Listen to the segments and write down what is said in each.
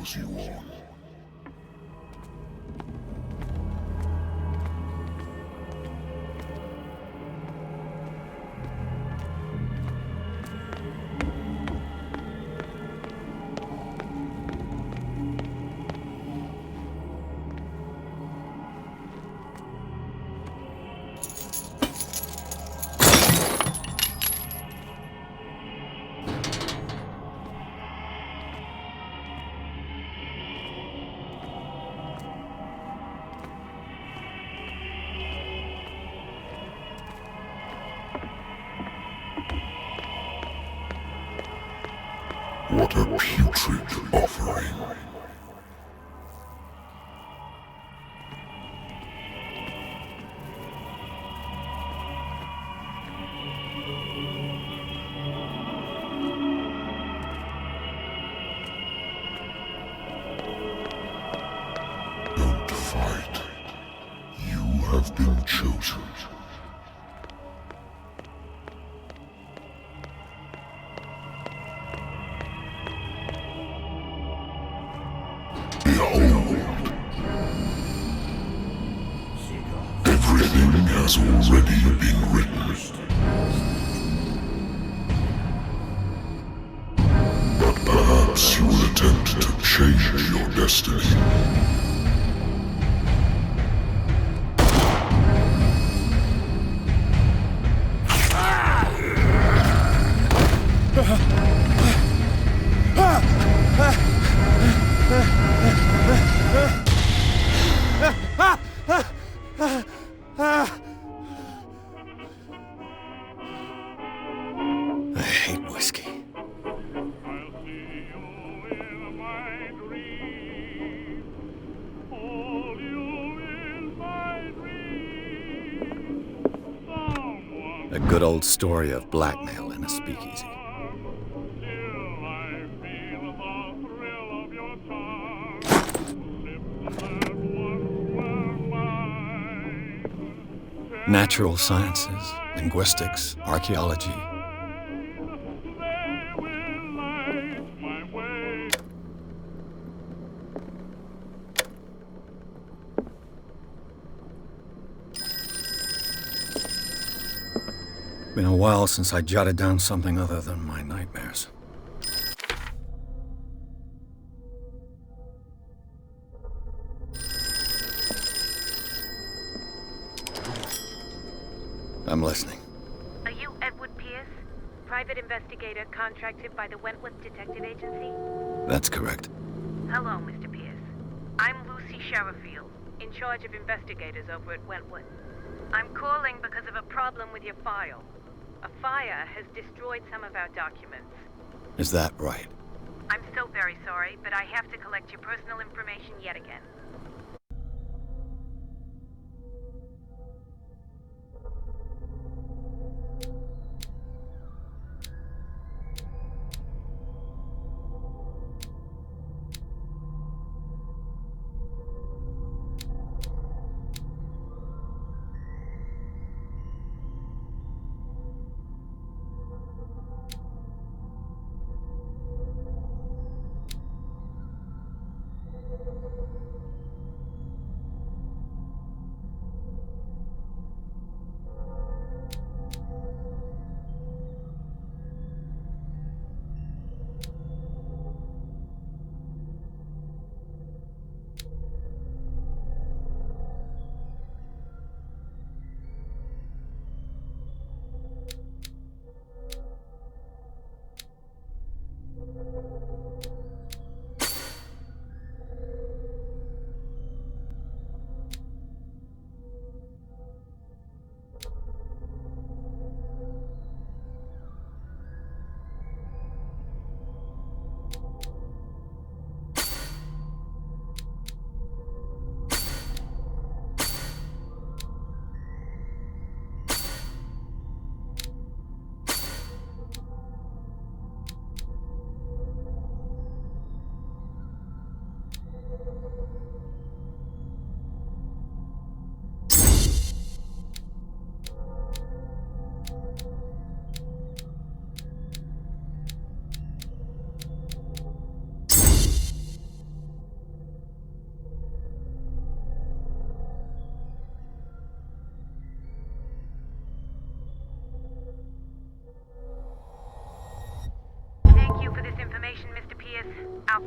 spurs you on. What a putrid offering. Don't fight. You have been chosen. Behold. Everything has already been written. But perhaps you will attempt to change your destiny. I hate whiskey. A good old story of blackmail in a speakeasy. Natural sciences, linguistics, archaeology. Been a while since I jotted down something other than my nightmares. I'm listening. Are you Edward Pierce, private investigator contracted by the Wentworth Detective Agency? That's correct. Hello, Mr. Pierce. I'm Lucy Sherifield, in charge of investigators over at Wentworth. I'm calling because of a problem with your file. A fire has destroyed some of our documents. Is that right? I'm so very sorry, but I have to collect your personal information yet again.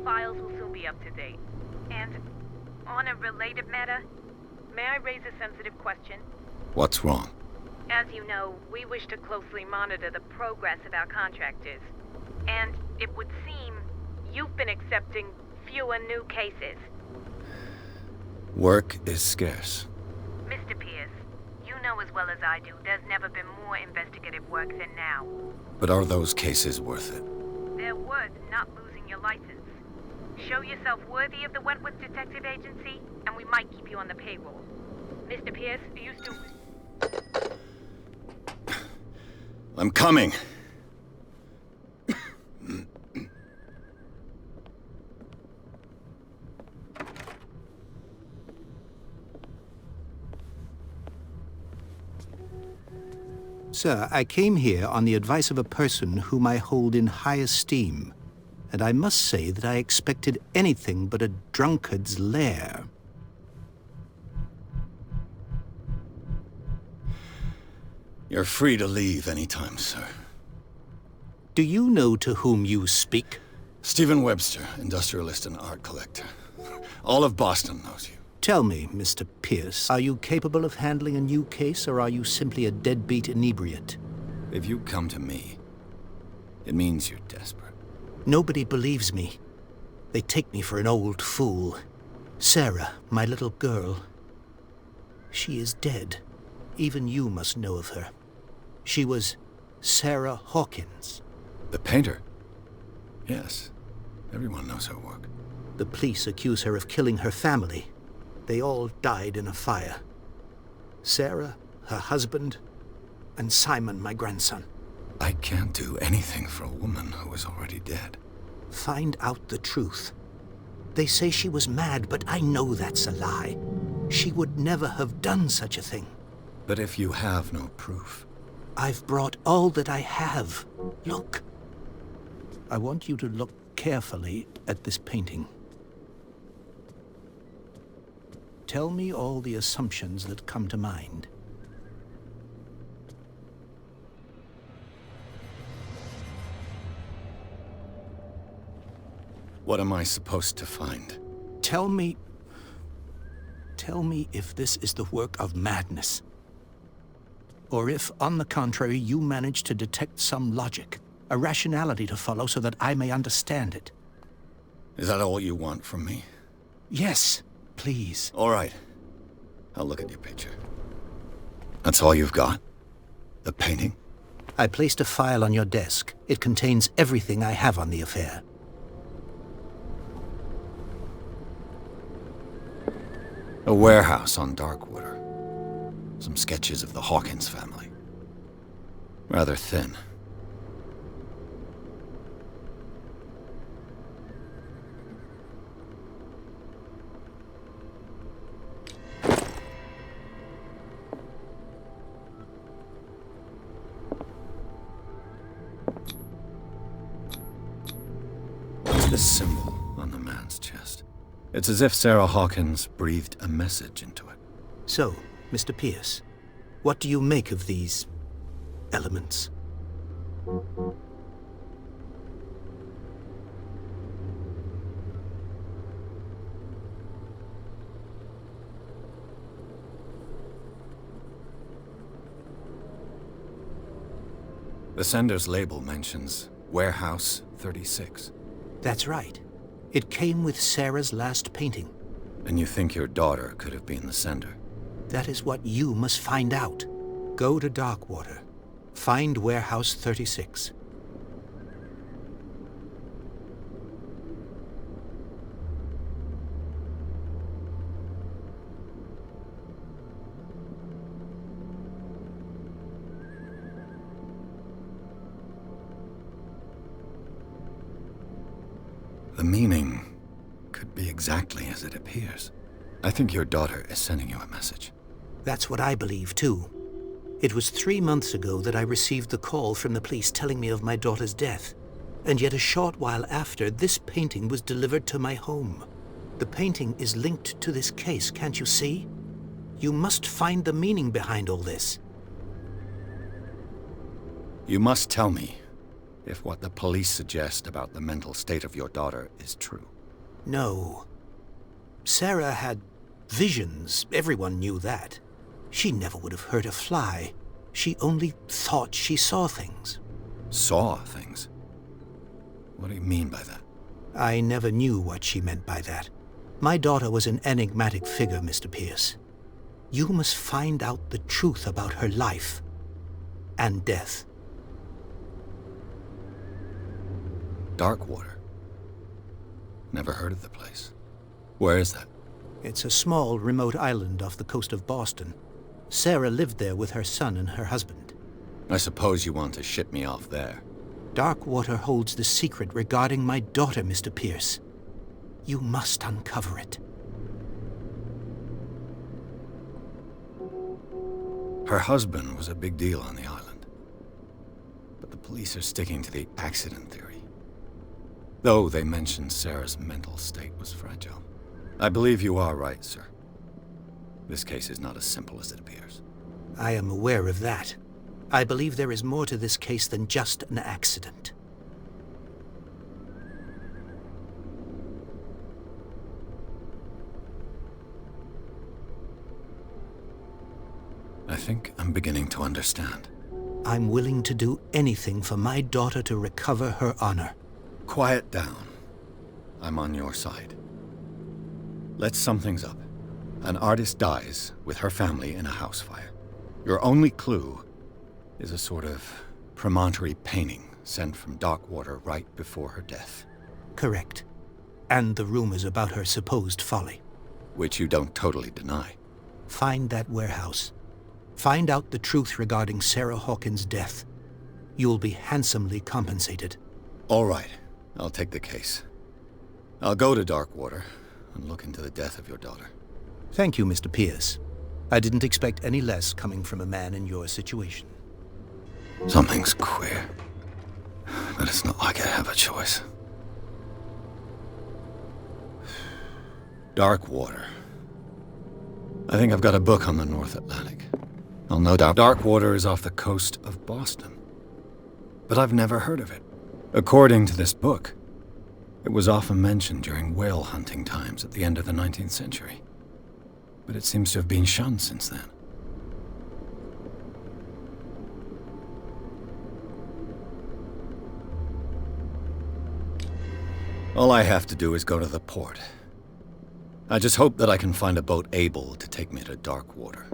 files will soon be up to date. And on a related matter, may I raise a sensitive question? What's wrong? As you know, we wish to closely monitor the progress of our contractors. And it would seem you've been accepting fewer new cases. Work is scarce. Mr. Pierce, you know as well as I do, there's never been more investigative work than now. But are those cases worth it? They're worth not losing your license. Show yourself worthy of the Wentworth Detective Agency, and we might keep you on the payroll. Mr. Pierce, are you still... I'm coming. Sir, I came here on the advice of a person whom I hold in high esteem, and I must say that I expected anything but a drunkard's lair. You're free to leave anytime, sir. Do you know to whom you speak? Stephen Webster, industrialist and art collector. All of Boston knows you. Tell me, Mr. Pierce, are you capable of handling a new case, or are you simply a deadbeat inebriate? If you come to me, it means you're desperate. Nobody believes me. They take me for an old fool. Sarah, my little girl, she is dead. Even you must know of her. She was Sarah Hawkins. The painter? Yes. Everyone knows her work. The police accuse her of killing her family. They all died in a fire. Sarah, her husband, and Simon, my grandson. I can't do anything for a woman who is already dead. Find out the truth. They say she was mad, but I know that's a lie. She would never have done such a thing. But if you have no proof... I've brought all that I have. Look. I want you to look carefully at this painting. Tell me all the assumptions that come to mind. What am I supposed to find? Tell me if this is the work of madness. Or if, on the contrary, you manage to detect some logic, a rationality to follow so that I may understand it. Is that all you want from me? Yes, please. All right. I'll look at your picture. That's all you've got? The painting? I placed a file on your desk. It contains everything I have on the affair. A warehouse on Darkwater. Some sketches of the Hawkins family. Rather thin. What's this symbol on the man's chest? It's as if Sarah Hawkins breathed a message into it. So, Mr. Pierce, what do you make of these elements? The sender's label mentions Warehouse 36. That's right. It came with Sarah's last painting. And you think your daughter could have been the sender? That is what you must find out. Go to Darkwater. Find Warehouse 36. The meaning could be exactly as it appears. I think your daughter is sending you a message. That's what I believe, too. It was 3 months ago that I received the call from the police telling me of my daughter's death. And yet a short while after, this painting was delivered to my home. The painting is linked to this case, can't you see? You must find the meaning behind all this. You must tell me if what the police suggest about the mental state of your daughter is true. No. Sarah had visions. Everyone knew that. She never would have hurt a fly. She only thought she saw things. Saw things? What do you mean by that? I never knew what she meant by that. My daughter was an enigmatic figure, Mr. Pierce. You must find out the truth about her life and death. Darkwater? Never heard of the place. Where is that? It's a small, remote island off the coast of Boston. Sarah lived there with her son and her husband. I suppose you want to ship me off there. Darkwater holds the secret regarding my daughter, Mr. Pierce. You must uncover it. Her husband was a big deal on the island. But the police are sticking to the accident theory. Though they mentioned Sarah's mental state was fragile. I believe you are right, sir. This case is not as simple as it appears. I am aware of that. I believe there is more to this case than just an accident. I think I'm beginning to understand. I'm willing to do anything for my daughter to recover her honor. Quiet down. I'm on your side. Let's sum things up. An artist dies with her family in a house fire. Your only clue is a sort of promontory painting sent from Darkwater right before her death. Correct. And the rumors about her supposed folly. Which you don't totally deny. Find that warehouse. Find out the truth regarding Sarah Hawkins' death. You'll be handsomely compensated. All right. I'll take the case. I'll go to Darkwater and look into the death of your daughter. Thank you, Mr. Pierce. I didn't expect any less coming from a man in your situation. Something's queer. But it's not like I have a choice. Darkwater. I think I've got a book on the North Atlantic. Well, no doubt Darkwater is off the coast of Boston. But I've never heard of it. According to this book, it was often mentioned during whale hunting times at the end of the 19th century. But it seems to have been shunned since then. All I have to do is go to the port. I just hope that I can find a boat able to take me to Darkwater.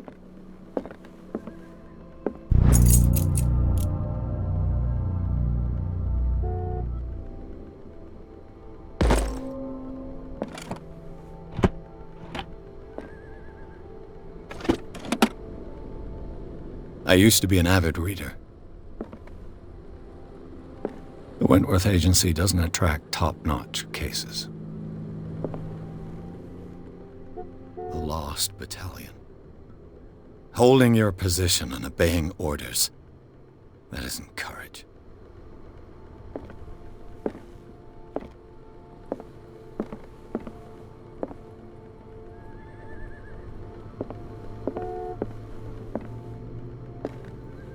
I used to be an avid reader. The Wentworth Agency doesn't attract top-notch cases. The Lost Battalion. Holding your position and obeying orders. That isn't courage.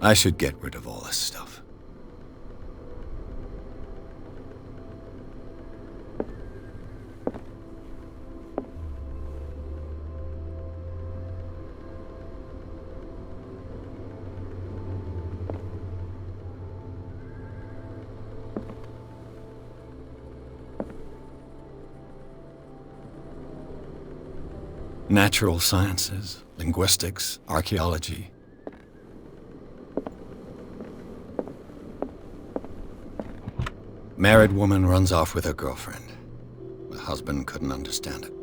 I should get rid of all this stuff. Natural sciences, linguistics, archaeology. Married woman runs off with her girlfriend. The husband couldn't understand it.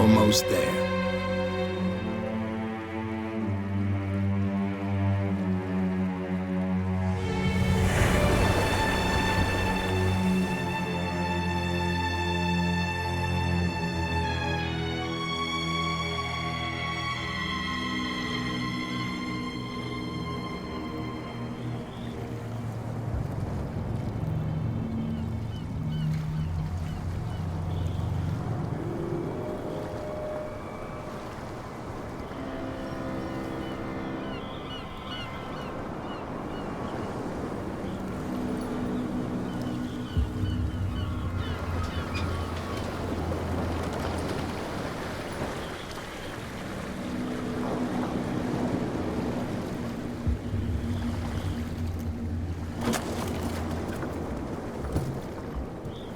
almost there.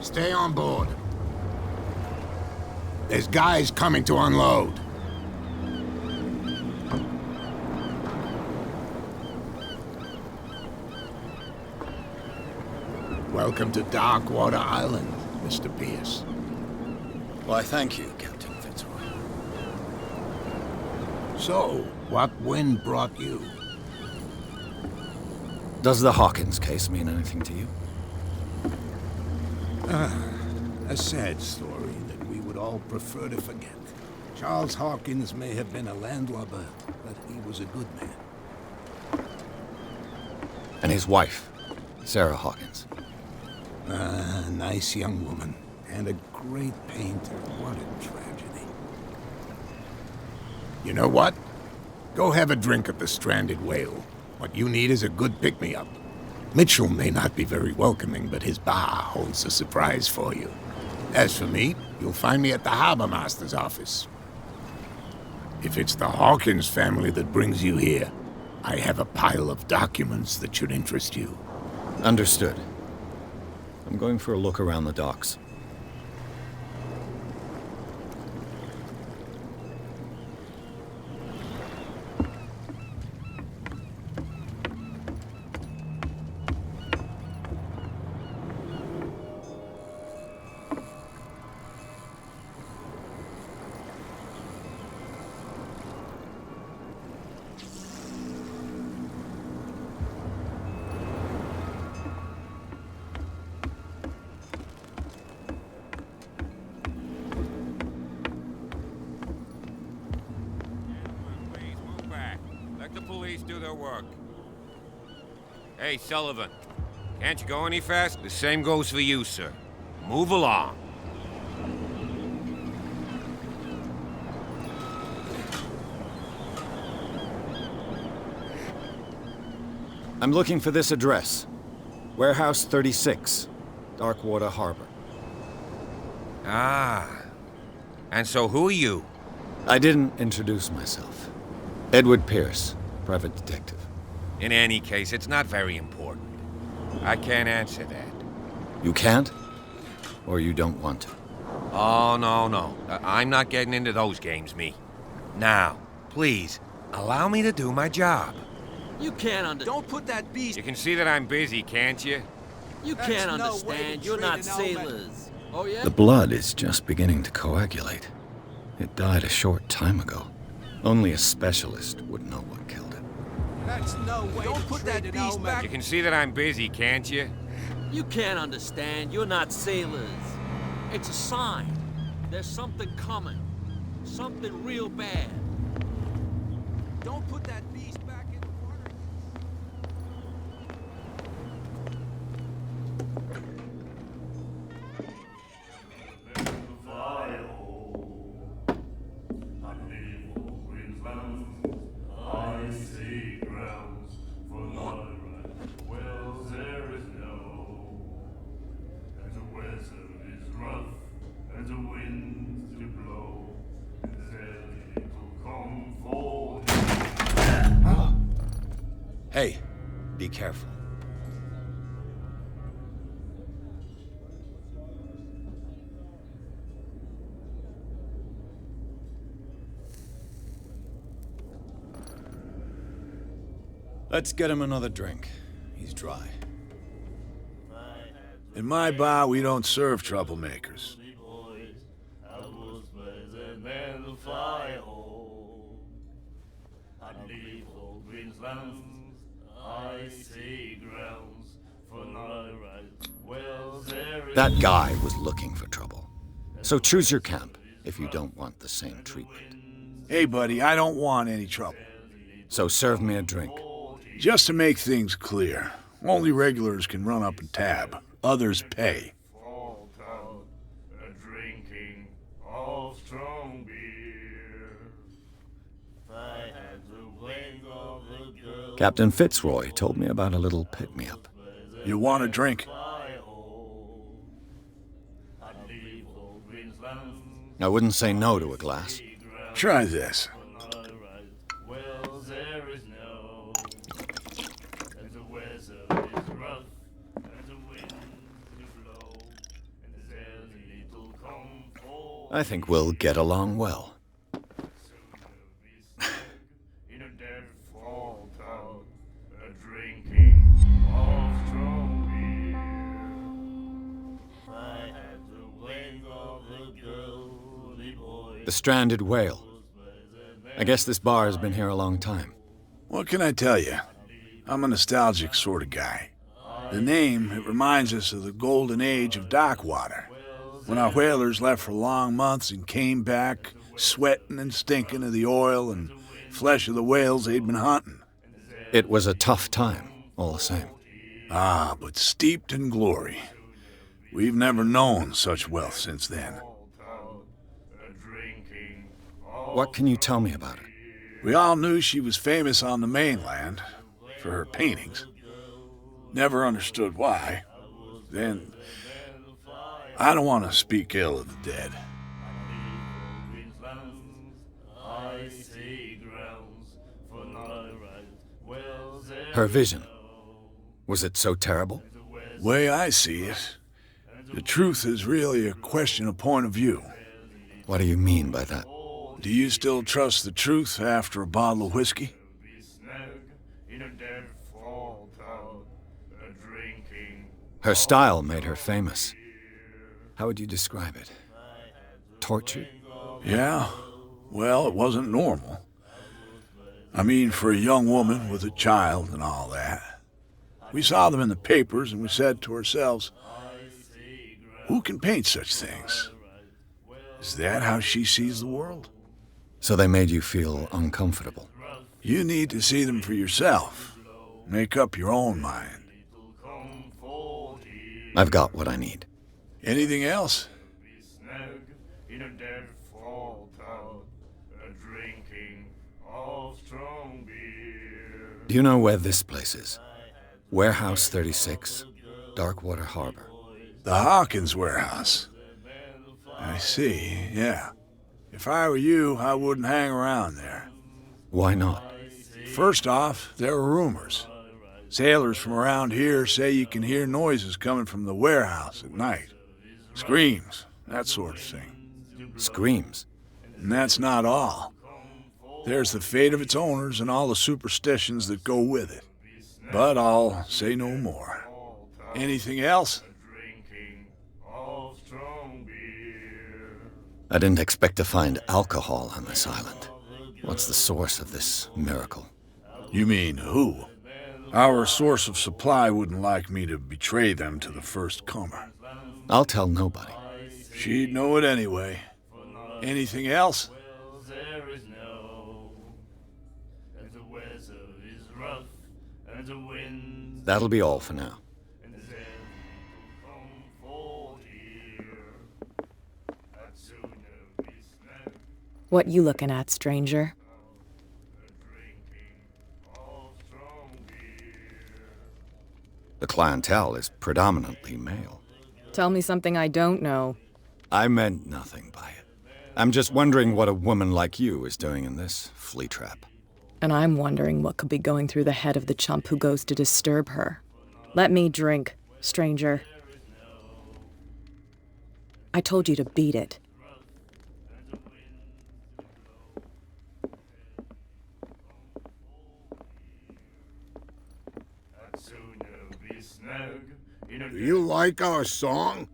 Stay on board. There's guys coming to unload. Welcome to Darkwater Island, Mr. Pierce. Why, thank you, Captain Fitzroy. So, what wind brought you? Does the Hawkins case mean anything to you? A sad story that we would all prefer to forget. Charles Hawkins may have been a landlubber, but he was a good man. And his wife, Sarah Hawkins. A nice young woman, and a great painter. What a tragedy. You know what? Go have a drink at the Stranded Whale. What you need is a good pick-me-up. Mitchell may not be very welcoming, but his bar holds a surprise for you. As for me, you'll find me at the Harbor Master's office. If it's the Hawkins family that brings you here, I have a pile of documents that should interest you. Understood. I'm going for a look around the docks. Let the police do their work. Hey, Sullivan. Can't you go any fast? The same goes for you, sir. Move along. I'm looking for this address. Warehouse 36, Darkwater Harbor. Ah. And so who are you? I didn't introduce myself. Edward Pierce, private detective. In any case, it's not very important. I can't answer that. You can't? Or you don't want to? Oh, no. I'm not getting into those games, me. Now, please, allow me to do my job. You can't understand. Don't put that beast. You can see that I'm busy, can't you? You can't understand. You're not sailors. Oh, yeah? The blood is just beginning to coagulate. It died a short time ago. Only a specialist would know what killed it. That's no way. Don't put that beast back. You can see that I'm busy, can't you? You can't understand. You're not sailors. It's a sign. There's something coming. Something real bad. Don't put that beast back in the water. I see grounds for light, wells there is no, and the weather is rough, and the winds do blow, and then it will come for him. Hey, be careful. Let's get him another drink. He's dry. In my bar, we don't serve troublemakers. That guy was looking for trouble. So choose your camp if you don't want the same treatment. Hey, buddy, I don't want any trouble. So serve me a drink. Just to make things clear, only regulars can run up and tab. Others pay. Captain Fitzroy told me about a little pick-me-up. You want a drink? I wouldn't say no to a glass. Try this. I think we'll get along well. The Stranded Whale. I guess this bar has been here a long time. What can I tell you? I'm a nostalgic sort of guy. The name, it reminds us of the golden age of dockwater, when our whalers left for long months and came back sweating and stinking of the oil and flesh of the whales they'd been hunting. It was a tough time, all the same. Ah, but steeped in glory. We've never known such wealth since then. What can you tell me about her? We all knew she was famous on the mainland for her paintings. Never understood why. Then, I don't want to speak ill of the dead. Her vision. Was it so terrible? Way I see it, the truth is really a question of point of view. What do you mean by that? Do you still trust the truth after a bottle of whiskey? Her style made her famous. How would you describe it? Tortured? Yeah. Well, it wasn't normal. I mean, for a young woman with a child and all that. We saw them in the papers and we said to ourselves, who can paint such things? Is that how she sees the world? So they made you feel uncomfortable? You need to see them for yourself. Make up your own mind. I've got what I need. Anything else? Do you know where this place is? Warehouse 36, Darkwater Harbor. The Hawkins warehouse. I see, yeah. If I were you, I wouldn't hang around there. Why not? First off, there are rumors. Sailors from around here say you can hear noises coming from the warehouse at night. Screams, that sort of thing. Screams? And that's not all. There's the fate of its owners and all the superstitions that go with it. But I'll say no more. Anything else? I didn't expect to find alcohol on this island. What's the source of this miracle? You mean who? Our source of supply wouldn't like me to betray them to the first comer. I'll tell nobody. She'd know it anyway. Anything else? That'll be all for now. What you looking at, stranger? The clientele is predominantly male. Tell me something I don't know. I meant nothing by it. I'm just wondering what a woman like you is doing in this flea trap. And I'm wondering what could be going through the head of the chump who goes to disturb her. Let me drink, stranger. I told you to beat it. Do you like our song?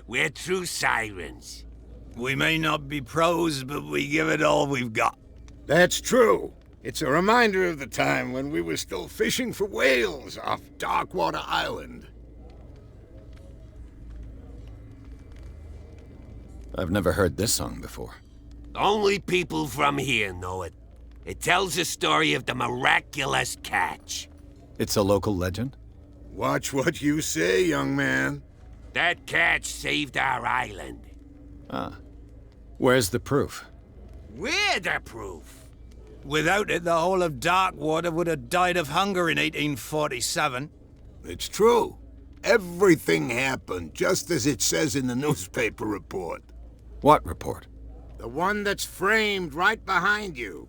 We're true sirens. We may not be pros, but we give it all we've got. That's true. It's a reminder of the time when we were still fishing for whales off Darkwater Island. I've never heard this song before. Only people from here know it. It tells the story of the miraculous catch. It's a local legend? Watch what you say, young man. That catch saved our island. Ah. Where's the proof? We're the proof. Without it, the whole of Darkwater would have died of hunger in 1847. It's true. Everything happened just as it says in the newspaper report. What report? The one that's framed right behind you.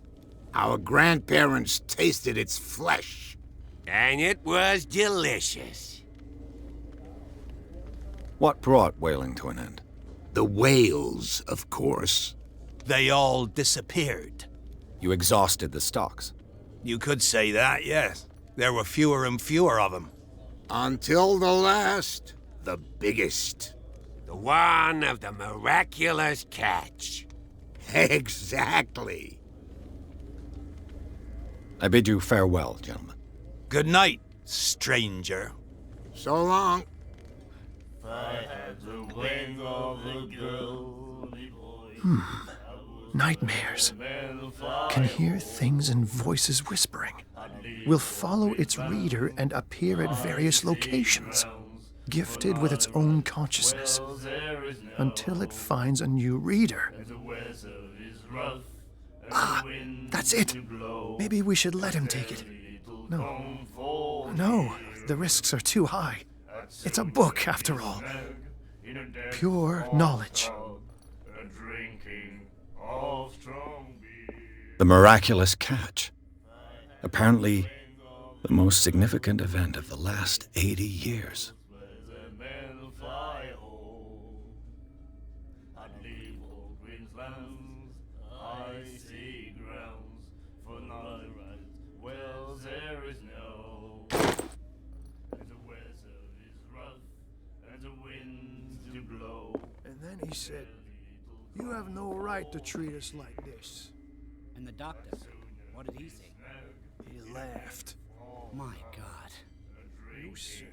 Our grandparents tasted its flesh. And it was delicious. What brought whaling to an end? The whales, of course. They all disappeared. You exhausted the stocks. You could say that, yes. There were fewer and fewer of them. Until the last, the biggest. The one of the miraculous catch. Exactly. I bid you farewell, gentlemen. Good night, stranger. So long. I had the wing of a girl. Nightmares. Can hear things and voices whispering. Will follow its reader and appear at various locations, gifted with its own consciousness, until it finds a new reader. Ah, that's it. Maybe we should let him take it. No, the risks are too high. It's a book, after all. Pure knowledge. The miraculous catch. Apparently, the most significant event of the last 80 years. And then he said, "You have no right to treat us like this." And the doctor, what did he say? He laughed. My God. You said